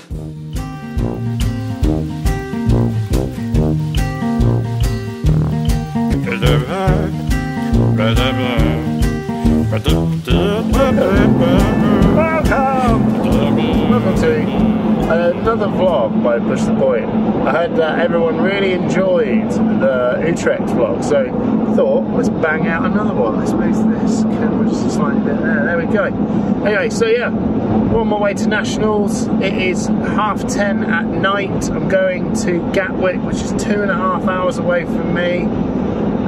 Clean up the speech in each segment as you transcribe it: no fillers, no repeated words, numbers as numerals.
Welcome to another vlog by Push the Point. I heard that everyone really enjoyed the Utrecht vlog, so I thought let's bang out another one. Let's move this camera just a slightly bit there we go. Anyway, so yeah, we're on my way to Nationals. It is 10:30 at night. I'm going to Gatwick, which is 2.5 hours away from me.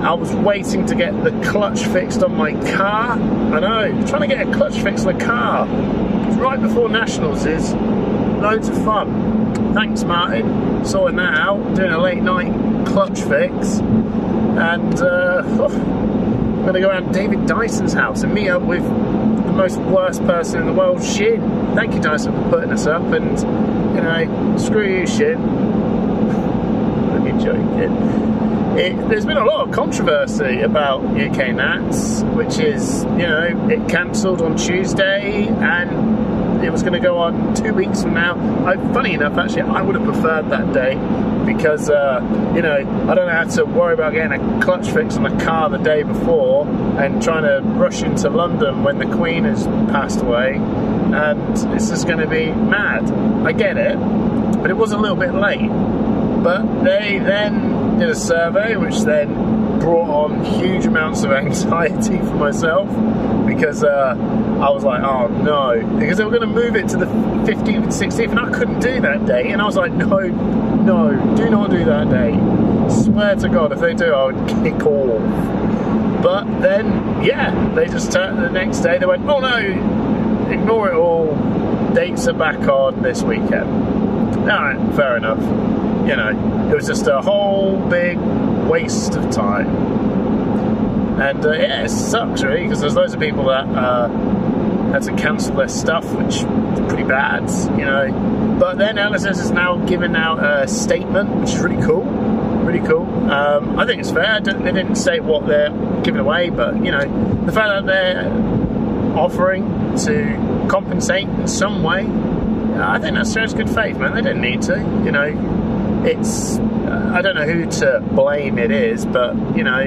I was waiting to get the clutch fixed on my car. I know, trying to get a clutch fixed on a car right before Nationals is loads of fun. Thanks, Martin, sorting that out, doing a late night clutch fix. And I'm going to go around to David Dyson's house and meet up with the most worst person in the world, Shin. Thank you, Dyson, for putting us up, and, you know, screw you, Shin. I'm only joking. There's been a lot of controversy about UK Nats, which is, you know, it cancelled on Tuesday and it was going to go on 2 weeks from now. Funny enough, actually, I would have preferred that day because, you know, I don't have to worry about getting a clutch fix on the car the day before and trying to rush into London when the Queen has passed away, and it's just going to be mad. I get it, but it was a little bit late. But they then did a survey, which then brought on huge amounts of anxiety for myself, because I was like, oh no, because they were going to move it to the 15th and 16th, and I couldn't do that day, and I was like, no, do not do that day. Swear to God, if they do, I would kick off. But then, yeah, they just turned the next day, they went, oh no, ignore it all, dates are back on this weekend. Alright, fair enough. You know, it was just a whole big waste of time. And yeah, it sucks really, because there's loads of people that had to cancel their stuff, which is pretty bad, you know. But then Ellison is now giving out a statement, which is really cool. Really cool. I think it's fair. They didn't say what they're giving away, but, you know, the fact that they're offering to compensate in some way, I think that shows good faith, man. They didn't need to, you know. It's, I don't know who to blame it is, but, you know,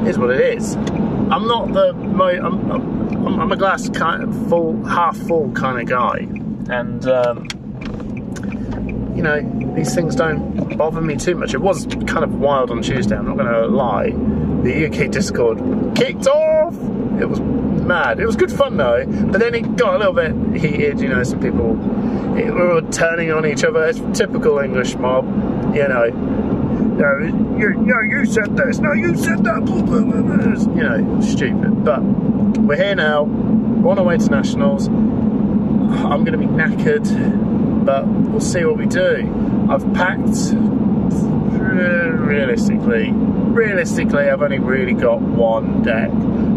it is what it is. I'm not the I'm a glass kind of full, half full kind of guy, and you know, these things don't bother me too much. It was kind of wild on Tuesday, I'm not going to lie. The UK Discord kicked off. It was mad. It was good fun though, but then it got a little bit heated, you know. Some people were turning on each other. It's typical English mob, you know. You said this, no, you said that, you know, stupid. But we're here now, we're on our way to Nationals. I'm going to be knackered, but we'll see what we do. I've packed, realistically, I've only really got one deck.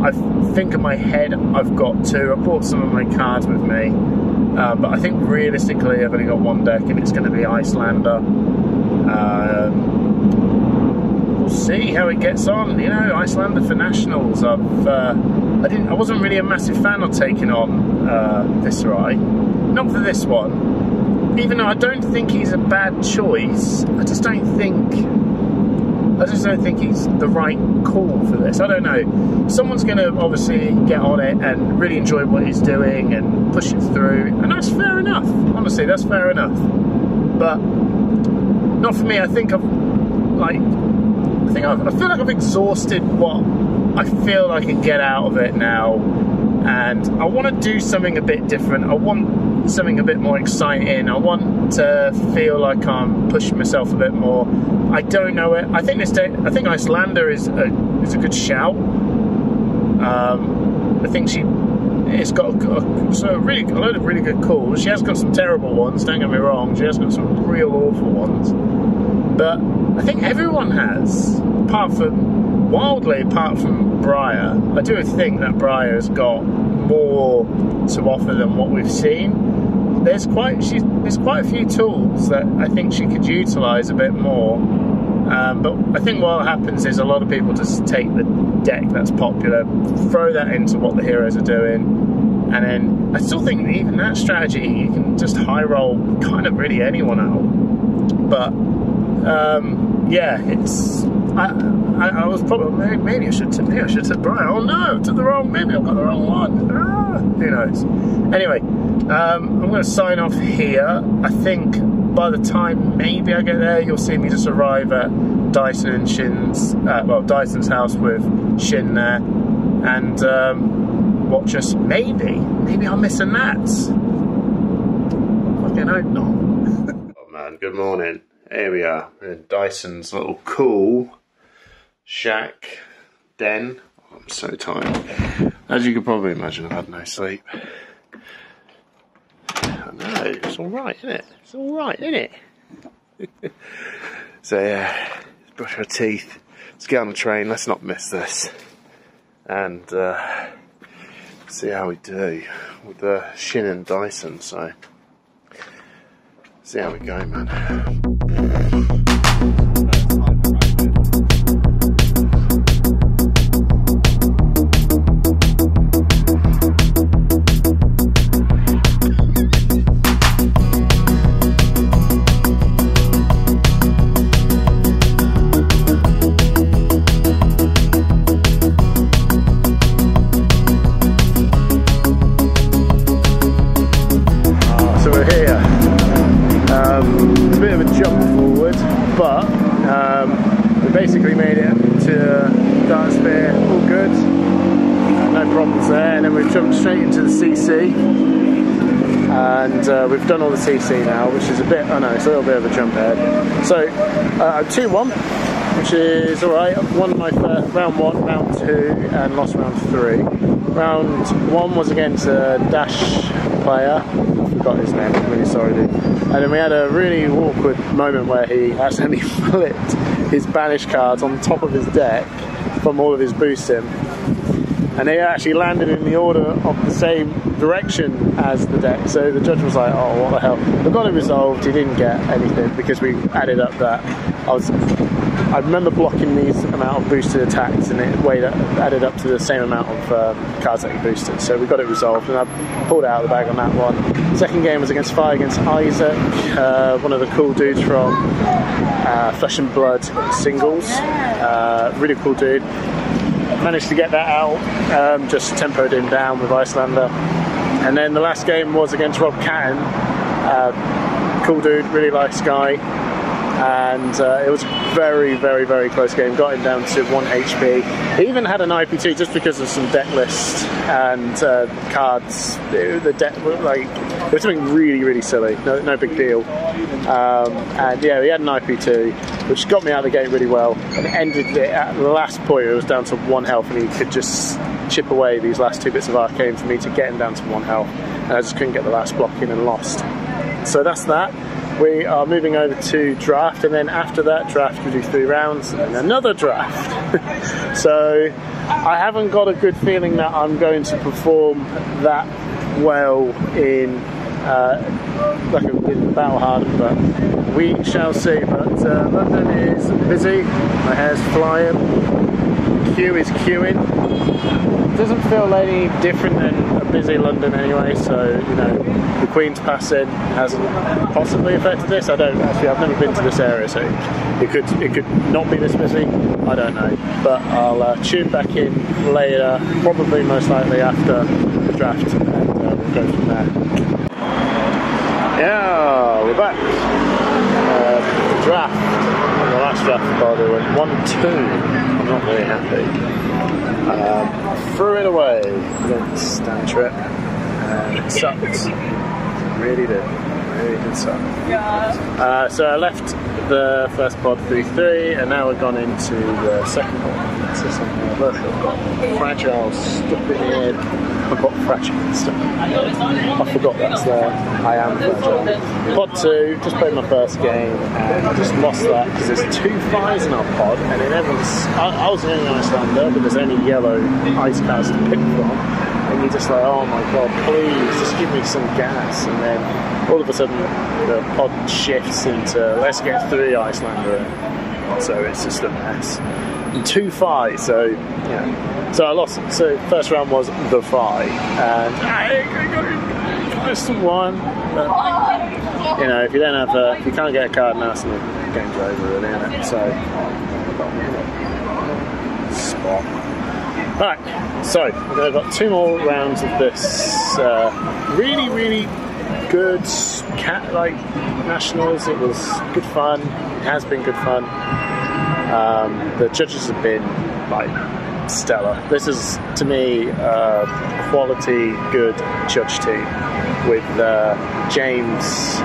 I think in my head I've got two. I brought some of my cards with me, but I think realistically I've only got one deck, and it's going to be Iyslander. We'll see how it gets on. You know, Iyslander for Nationals. I wasn't really a massive fan of taking on Viserai, not for this one. Even though I don't think he's a bad choice, I just don't think he's the right call for this. I don't know. Someone's going to obviously get on it and really enjoy what he's doing and push it through, and that's fair enough. Honestly, that's fair enough. But not for me. I feel like I've exhausted what I feel I can get out of it now, and I want to do something a bit different. I want something a bit more exciting. I want to feel like I'm pushing myself a bit more. I don't know it. I think Iyslander is a good shout. I think it's got a load of really good calls. She has got some terrible ones, don't get me wrong. She has got some real awful ones. But I think everyone has, apart from Briar. I do think that Briar's got more to offer than what we've seen. There's quite a few tools that I think she could utilise a bit more. But I think what happens is a lot of people just take the deck that's popular, throw that into what the heroes are doing, and then I still think even that strategy, you can just high roll kind of really anyone out. But yeah, it's I was probably maybe I should have Brian. Oh no, to the wrong. Maybe I've got the wrong one. Who knows? Anyway, I'm going to sign off here. I think by the time maybe I get there, you'll see me just arrive at Dyson and Shin's. Well, Dyson's house with Shin there, and watch us. Maybe I'm missing that. Fucking hope not. Oh man, good morning. Here we are in Dyson's little cool shack den. Oh, I'm so tired. As you can probably imagine, I've had no sleep. I know, it's alright, isn't it? It's alright, isn't it? So yeah, let's brush our teeth. Let's get on the train, let's not miss this. And see how we do with the Shin and Dyson, so see how we go, man. But we basically made it to Dartsphere, all good, no problems there, and then we've jumped straight into the CC, and we've done all the CC now, which is a bit, I know, it's a little bit of a jump ahead. So 2-1, which is alright. I've won my round 1, round 2, and lost round 3. Round 1 was against a Dash player. I forgot his name, I'm really sorry dude. And then we had a really awkward moment where he accidentally flipped his banish cards on top of his deck from all of his boosting. And they actually landed in the order of the same direction as the deck. So the judge was like, oh, what the hell. We got it resolved, he didn't get anything because we added up that. I remember blocking these amount of boosted attacks and it added up to the same amount of cards that he boosted. So we got it resolved and I pulled it out of the bag on that one. Second game was against Isaac, one of the cool dudes from Flesh and Blood Singles. Really cool dude. Managed to get that out, just tempoed him down with Iyslander. And then the last game was against Rob Catton. Cool dude, really nice guy. And it was a very, very, very close game. Got him down to 1 HP. He even had an IPT just because of some deck lists and cards. The deck, like, it was something really, really silly. No big deal. And yeah, he had an IP2, which got me out of the gate really well. And ended it at the last point. It was down to 1 health, and he could just chip away these last 2 bits of arcane for me to get him down to 1 health. And I just couldn't get the last block in and lost. So that's that. We are moving over to draft, and then after that draft we do 3 rounds and another draft. So I haven't got a good feeling that I'm going to perform that well in in Battle Hardened, but we shall see. But London is busy, my hair's flying, Q is queuing. Doesn't feel any different than a busy London anyway, so you know, the Queen's passing hasn't possibly affected this. I don't actually, I've never been to this area, so it could not be this busy, I don't know. But I'll tune back in later, probably most likely after the draft, and we'll go from there. Yeah, we're back. The draft, the last draft by the way, 1-2. I'm not really happy. Threw it away against Stan Trip, and it sucked. Really did suck. So I left the first pod 3-3, and now we've gone into the second pod. So something I've got fragile stuff in the head. I've got fragile stuff. I forgot that's there. I am fragile. Pod 2, just played my first game, and I just lost that because there's 2 fires in our pod, and then everyone's. I was the only Iyslander, but there's only yellow ice cards to pick from. And you're just like, oh my god, please, just give me some gas. And then all of a sudden, the pod shifts into, let's get 3 Iyslander in. So it's just a mess. And 2 5, so, yeah. So I lost. So first round was the fry, and I got close to one. But, you know, if you don't have, if you can't get a card now, so the game's over, really, isn't it? So spot. Right, so we've got 2 more rounds of this really, really good cat-like nationals. It was good fun. It has been good fun. The judges have been like stellar. This is, to me, a quality, good judge team with James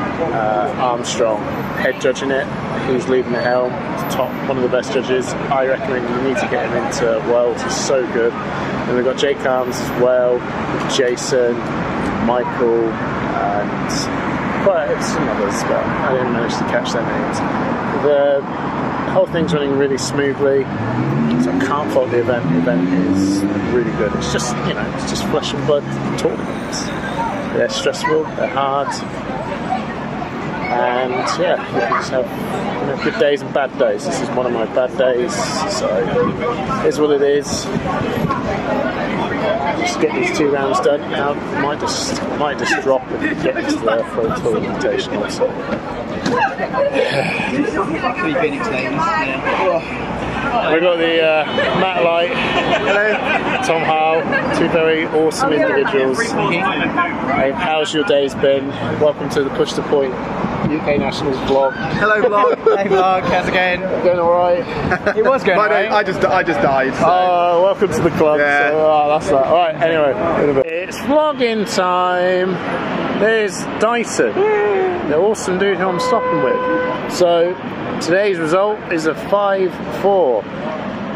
Armstrong head judging it. He's leading the helm. He's top, one of the best judges. I recommend you need to get him into Worlds. He's so good. And we've got Jake Arms as well, Jason, Michael, and quite some others, but I didn't manage to catch their names. The whole thing's running really smoothly, so I can't fault the event. The event is really good. It's just, you know, it's just flesh and blood tournaments. They're stressful, they're hard, and yeah, you can just have, you know, good days and bad days. This is one of my bad days, so it's what it is. Just get these 2 rounds done. Now, I might just drop and get into the Pro Tour invitation also. We've got the Matt Light, hello, Tom Howe, 2 very awesome individuals. Hey, how's your days been? Welcome to the Push the Point UK Nationals vlog. Hello vlog. Hey vlog, how's it going? Going alright? It was going alright. I just died. So. Oh, welcome to the club. Yeah. So, that's that. Alright, anyway, it's vlogging time. There's Dyson, the awesome dude who I'm stopping with. So, today's result is a 5-4.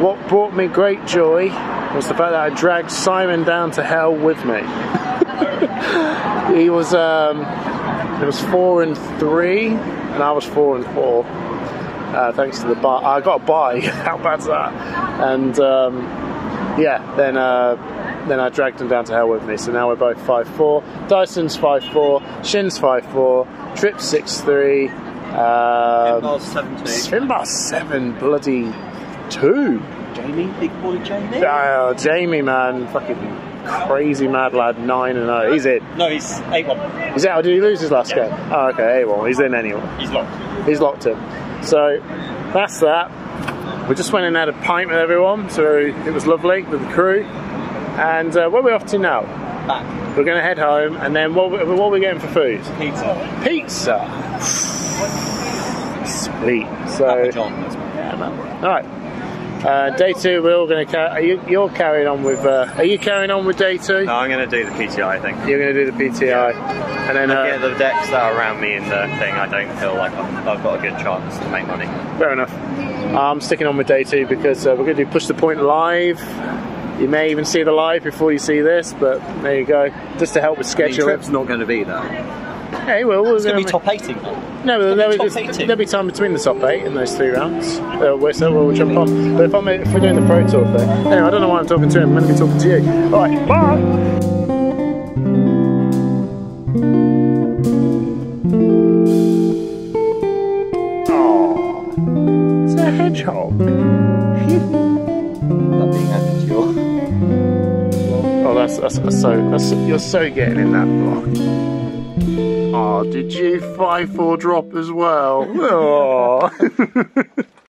What brought me great joy was the fact that I dragged Simon down to hell with me. He was, it was 4-3, and I was 4-4. Thanks to the buy. I got a buy. How bad's that? And yeah, then I dragged him down to hell with me. So now we're both 5-4. Dyson's 5-4. Shin's 5-4. Trip's 6-3. Finbar's 7-2. Finbar's 7-2. Jamie, big boy Jamie. Jamie, man, fucking crazy mad lad, 9-0. He's in. No, he's 8-1. Is that? Or did he lose his last game? Oh, okay, 8-1. He's in anyway. He's locked. He's locked in. So that's that. We just went and had a pint with everyone, so it was lovely with the crew. And where are we off to now? Back. We're going to head home, and then what are we getting for food? Pizza. Pizza. Sweet. So yeah, man. All right. Day 2, we're all going to carry. You're carrying on with. Are you carrying on with day 2? No, I'm going to do the PTI, I think. You're going to do the PTI, yeah. And then looking at the decks that are around me in the thing, I don't feel like I've got a good chance to make money. Fair enough. I'm sticking on with day 2 because we're going to do Push the Point live. You may even see the live before you see this, but there you go. Just to help with scheduling. Trip's not going to be there. Hey, well, it's going to be top 18. No, there'll be time between the top 8 in those 3 rounds. We'll jump on. But if we're doing the Pro Tour thing, anyway, I don't know why I'm talking to him. I'm going to be talking to you. All right, bye. Oh, it's a hedgehog. That being added to your. Oh, that's you're so getting in that block. Oh, did you 5-4 drop as well? Oh.